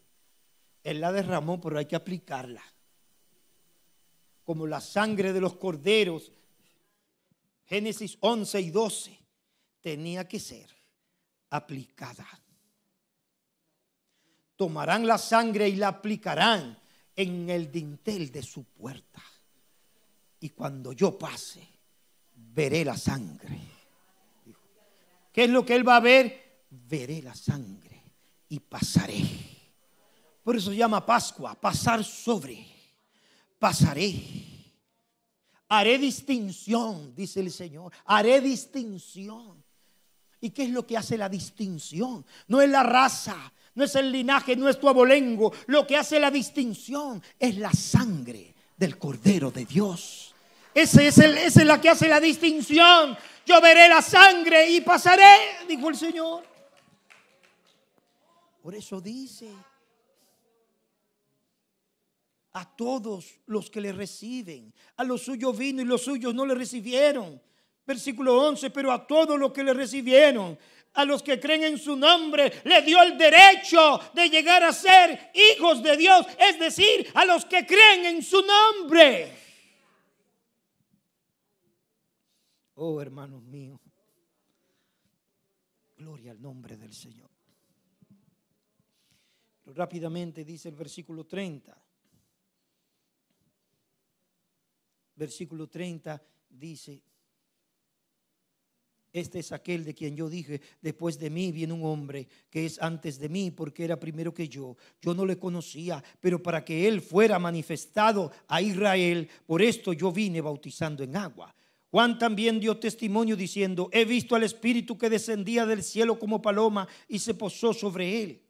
Él la derramó, pero hay que aplicarla. Como la sangre de los corderos, Génesis 11 y 12, tenía que ser aplicada. Tomarán la sangre y la aplicarán en el dintel de su puerta. Y cuando yo pase, veré la sangre. ¿Qué es lo que Él va a ver? Veré la sangre y pasaré. Por eso se llama Pascua, pasar sobre. Pasaré. Haré distinción, dice el Señor. Haré distinción. ¿Y qué es lo que hace la distinción? No es la raza, no es el linaje, no es tu abolengo. Lo que hace la distinción es la sangre del Cordero de Dios. Esa es la que hace la distinción. Yo veré la sangre y pasaré, dijo el Señor. Por eso dice: a todos los que le reciben, a los suyos vino y los suyos no le recibieron. Versículo 11: pero a todos los que le recibieron, a los que creen en su nombre, le dio el derecho de llegar a ser hijos de Dios, es decir, a los que creen en su nombre. Oh, hermanos míos, gloria al nombre del Señor. Pero rápidamente dice el versículo 30. Versículo 30 dice: este es aquel de quien yo dije, después de mí viene un hombre que es antes de mí, porque era primero que yo. Yo no le conocía, pero para que él fuera manifestado a Israel, por esto yo vine bautizando en agua. Juan también dio testimonio diciendo: he visto al Espíritu que descendía del cielo como paloma y se posó sobre él.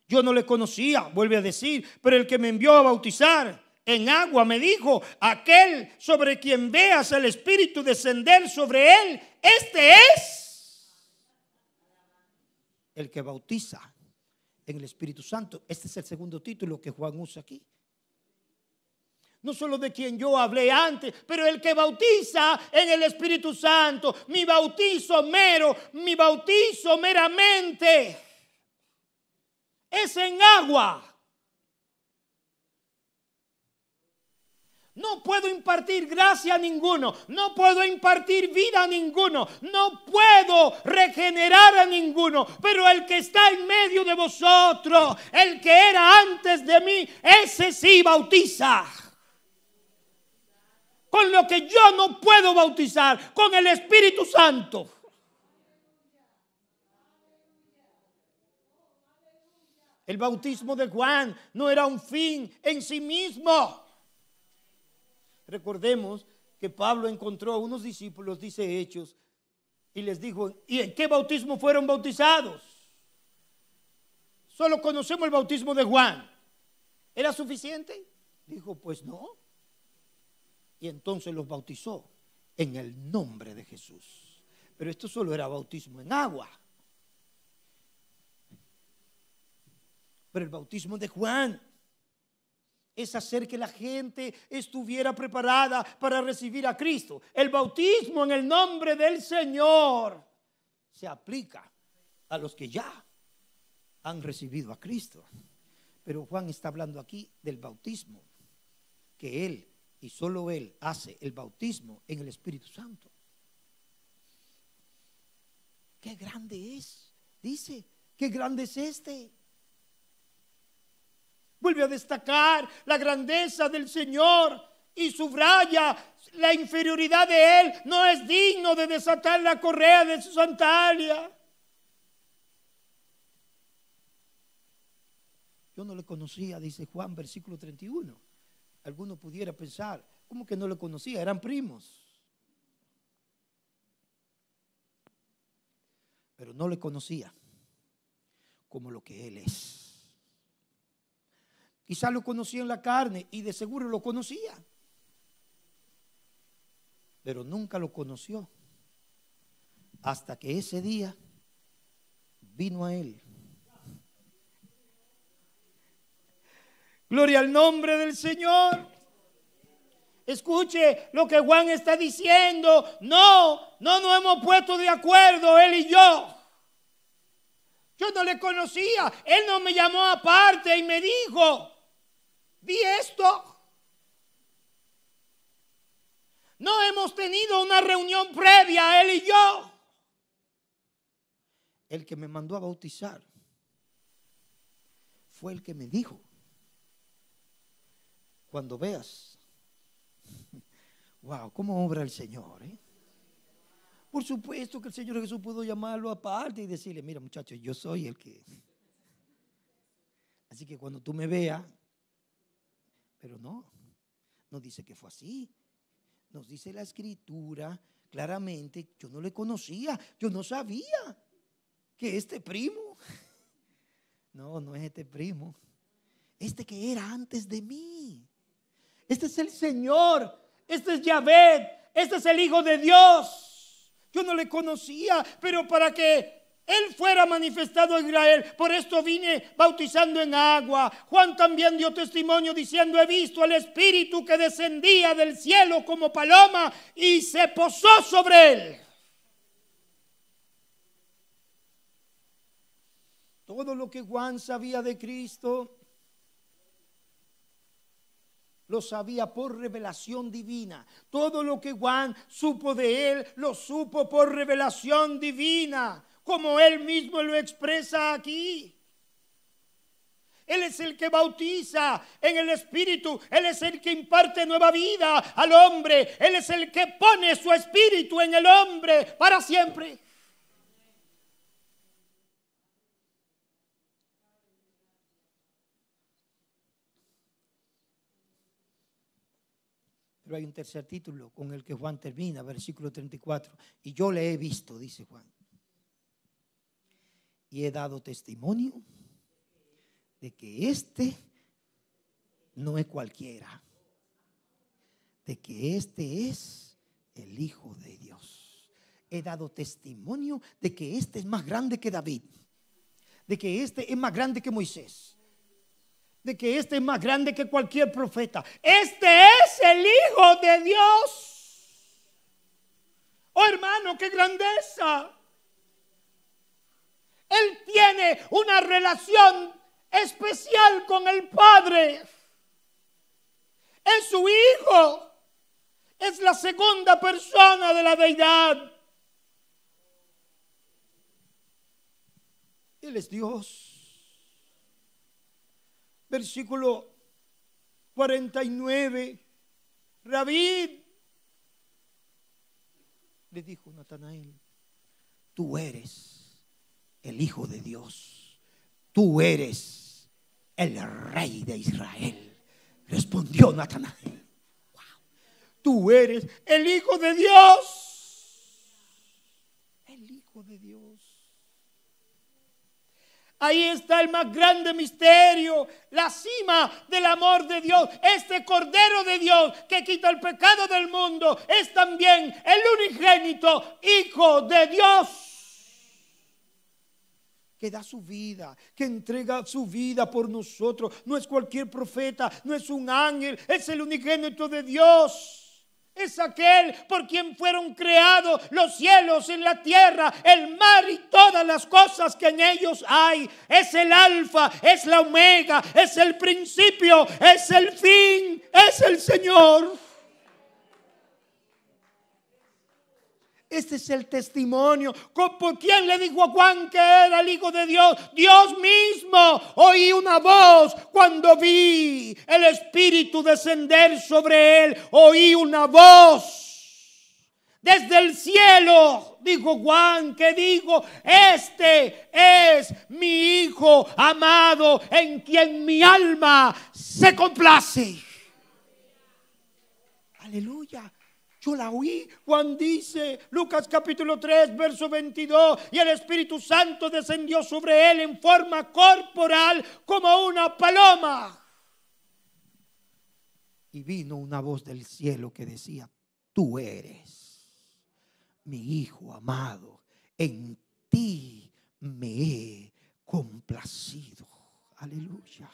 Yo no le conocía, vuelve a decir, pero el que me envió a bautizar en agua me dijo: aquel sobre quien veas el Espíritu descender sobre él, este es el que bautiza en el Espíritu Santo. Este es el segundo título que Juan usa aquí. No solo de quien yo hablé antes, pero el que bautiza en el Espíritu Santo. Mi bautizo meramente es en agua. No puedo impartir gracia a ninguno, no puedo impartir vida a ninguno, no puedo regenerar a ninguno, pero el que está en medio de vosotros, el que era antes de mí, ese sí bautiza. Con lo que yo no puedo bautizar, con el Espíritu Santo. El bautismo de Juan no era un fin en sí mismo. Recordemos que Pablo encontró a unos discípulos, dice Hechos, y les dijo: ¿y en qué bautismo fueron bautizados? Solo conocemos el bautismo de Juan. ¿Era suficiente? Dijo: pues no. Y entonces los bautizó en el nombre de Jesús. Pero esto solo era bautismo en agua. Pero el bautismo de Juan es hacer que la gente estuviera preparada para recibir a Cristo. El bautismo en el nombre del Señor se aplica a los que ya han recibido a Cristo. Pero Juan está hablando aquí del bautismo que él y solo él hace, el bautismo en el Espíritu Santo. Qué grande es, dice, qué grande es este. Vuelve a destacar la grandeza del Señor y subraya la inferioridad de él. No es digno de desatar la correa de su sandalia. Yo no le conocía, dice Juan, versículo 31. Alguno pudiera pensar: ¿cómo que no le conocía? Eran primos. Pero no le conocía como lo que él es. Quizá lo conocía en la carne y de seguro lo conocía, pero nunca lo conoció hasta que ese día vino a él. Gloria al nombre del Señor. Escuche lo que Juan está diciendo. No nos hemos puesto de acuerdo él y yo. Yo no le conocía. Él no me llamó aparte y me dijo: di esto. No hemos tenido una reunión previa él y yo. El que me mandó a bautizar fue el que me dijo: cuando veas, wow, cómo obra el Señor, ¿eh? Por supuesto que el Señor Jesús pudo llamarlo aparte y decirle: mira, muchachos, yo soy el que. Así que cuando tú me veas, pero no dice que fue así. Nos dice la Escritura claramente: yo no le conocía, yo no sabía que este primo, no es este primo, este que era antes de mí. Este es el Señor, este es Yahvé, este es el Hijo de Dios. Yo no le conocía, pero para que él fuera manifestado a Israel, por esto vine bautizando en agua. Juan también dio testimonio diciendo: he visto al Espíritu que descendía del cielo como paloma y se posó sobre él. Todo lo que Juan sabía de Cristo lo sabía por revelación divina. Todo lo que Juan supo de él, lo supo por revelación divina, como él mismo lo expresa aquí. Él es el que bautiza en el Espíritu. Él es el que imparte nueva vida al hombre. Él es el que pone su espíritu en el hombre para siempre. Pero hay un tercer título con el que Juan termina, versículo 34. Y yo le he visto, dice Juan, y he dado testimonio de que este no es cualquiera, de que este es el Hijo de Dios. He dado testimonio de que este es más grande que David, de que este es más grande que Moisés, de que este es más grande que cualquier profeta. Este es el Hijo de Dios. Oh, hermano, qué grandeza. Él tiene una relación especial con el Padre. Es su Hijo. Es la segunda persona de la deidad. Él es Dios. Versículo 49. Rabí, le dijo Natanael, tú eres el Hijo de Dios. Tú eres el Rey de Israel. Respondió Natanael. Wow. Tú eres el Hijo de Dios. El Hijo de Dios. Ahí está el más grande misterio, la cima del amor de Dios. Este Cordero de Dios que quita el pecado del mundo es también el unigénito Hijo de Dios, que da su vida, que entrega su vida por nosotros. No es cualquier profeta, no es un ángel, es el unigénito de Dios. Es aquel por quien fueron creados los cielos y la tierra, el mar y todas las cosas que en ellos hay. Es el alfa, es la omega, es el principio, es el fin, es el Señor. Este es el testimonio. ¿Por quién le dijo a Juan que era el Hijo de Dios? Dios mismo. Oí una voz cuando vi el Espíritu descender sobre él. Oí una voz desde el cielo. Dijo Juan, que dijo: este es mi Hijo amado, en quien mi alma se complace. Aleluya. Yo la oí. Juan dice, Lucas capítulo 3, verso 22, y el Espíritu Santo descendió sobre él en forma corporal como una paloma. Y vino una voz del cielo que decía: tú eres mi Hijo amado, en ti me he complacido. Aleluya.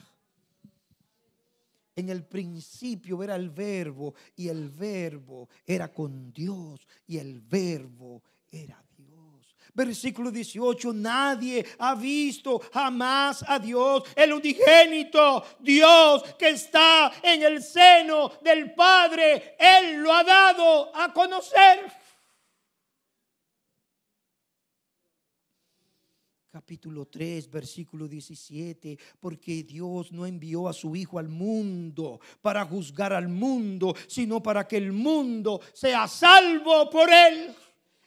En el principio era el Verbo, y el Verbo era con Dios, y el Verbo era Dios. Versículo 18: nadie ha visto jamás a Dios, el unigénito Dios que está en el seno del Padre. Él lo ha dado a conocer. Capítulo 3, versículo 17, porque Dios no envió a su Hijo al mundo para juzgar al mundo, sino para que el mundo sea salvo por él.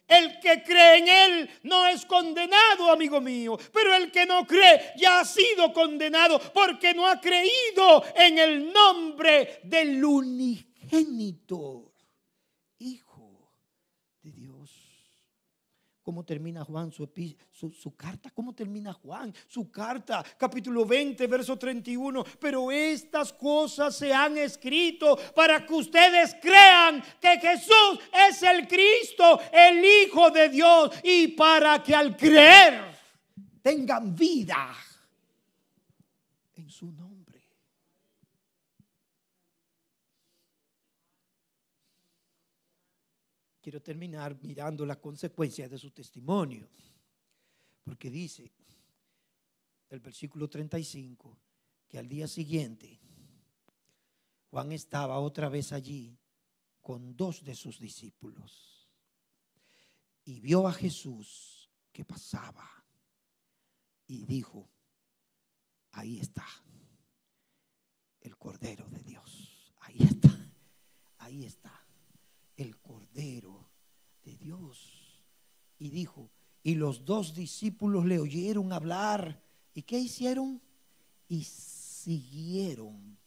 El que cree en él no es condenado, amigo mío, pero el que no cree ya ha sido condenado, porque no ha creído en el nombre del unigénito Hijo de Dios. ¿Cómo termina Juan su carta? ¿Cómo termina Juan su carta? Capítulo 20, verso 31. Pero estas cosas se han escrito para que ustedes crean que Jesús es el Cristo, el Hijo de Dios, y para que al creer tengan vida en su nombre. Quiero terminar mirando las consecuencias de su testimonio, porque dice, el versículo 35, que al día siguiente Juan estaba otra vez allí con 2 de sus discípulos y vio a Jesús que pasaba y dijo: ahí está el Cordero de Dios, ahí está el Cordero de Dios. Y dijo, y los 2 discípulos le oyeron hablar. ¿Y qué hicieron? Y siguieron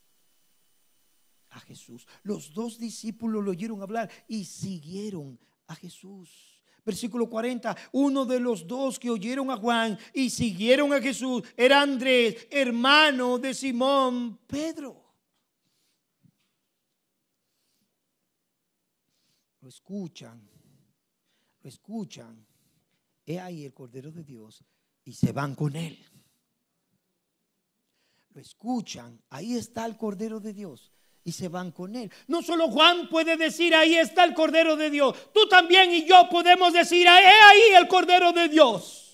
a Jesús. Los 2 discípulos le oyeron hablar y siguieron a Jesús. Versículo 40, uno de los 2 que oyeron a Juan y siguieron a Jesús era Andrés, hermano de Simón Pedro. Lo escuchan. He ahí el Cordero de Dios, y se van con él. Lo escuchan, ahí está el Cordero de Dios, y se van con él. No solo Juan puede decir: ahí está el Cordero de Dios. Tú también y yo podemos decir: he ahí el Cordero de Dios.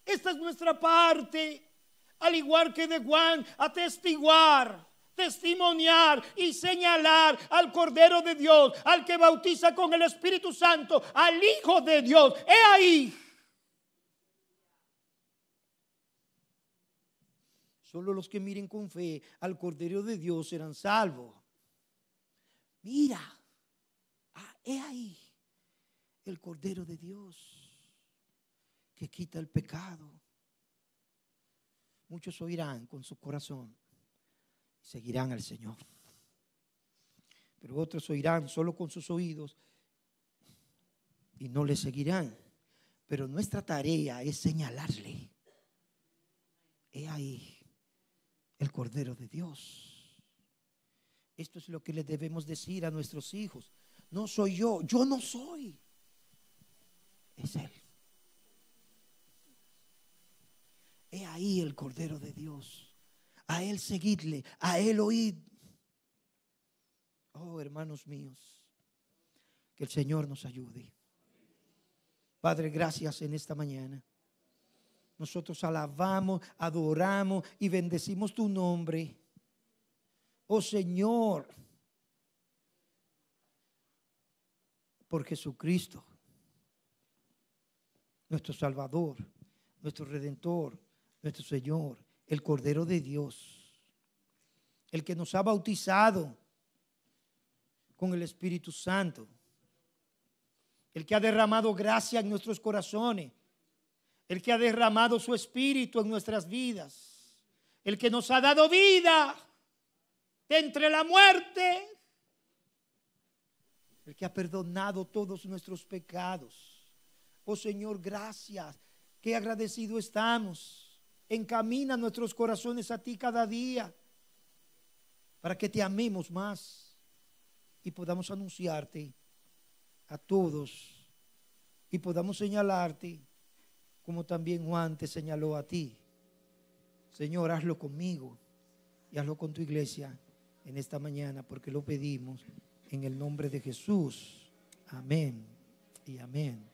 Esta es nuestra parte, al igual que de Juan, atestiguar, testimoniar y señalar al Cordero de Dios, al que bautiza con el Espíritu Santo, al Hijo de Dios. He ahí. Solo los que miren con fe al Cordero de Dios serán salvos. Mira, he ahí el Cordero de Dios que quita el pecado. Muchos oirán con su corazón y seguirán al Señor, pero otros oirán solo con sus oídos y no le seguirán. Pero nuestra tarea es señalarle: he ahí el Cordero de Dios. Esto es lo que le debemos decir a nuestros hijos. No soy yo no soy, es Él. He ahí el Cordero de Dios. A Él seguidle, a Él oíd. Oh, hermanos míos, que el Señor nos ayude. Padre, gracias en esta mañana. Nosotros alabamos, adoramos y bendecimos tu nombre. Oh Señor, por Jesucristo, nuestro Salvador, nuestro Redentor, nuestro Señor, el Cordero de Dios, el que nos ha bautizado con el Espíritu Santo, el que ha derramado gracia en nuestros corazones, el que ha derramado su Espíritu en nuestras vidas, el que nos ha dado vida de entre la muerte, el que ha perdonado todos nuestros pecados. Oh Señor, gracias, qué agradecido estamos. Encamina nuestros corazones a ti cada día para que te amemos más y podamos anunciarte a todos y podamos señalarte como también Juan te señaló a ti. Señor, hazlo conmigo y hazlo con tu iglesia en esta mañana, porque lo pedimos en el nombre de Jesús. Amén y amén.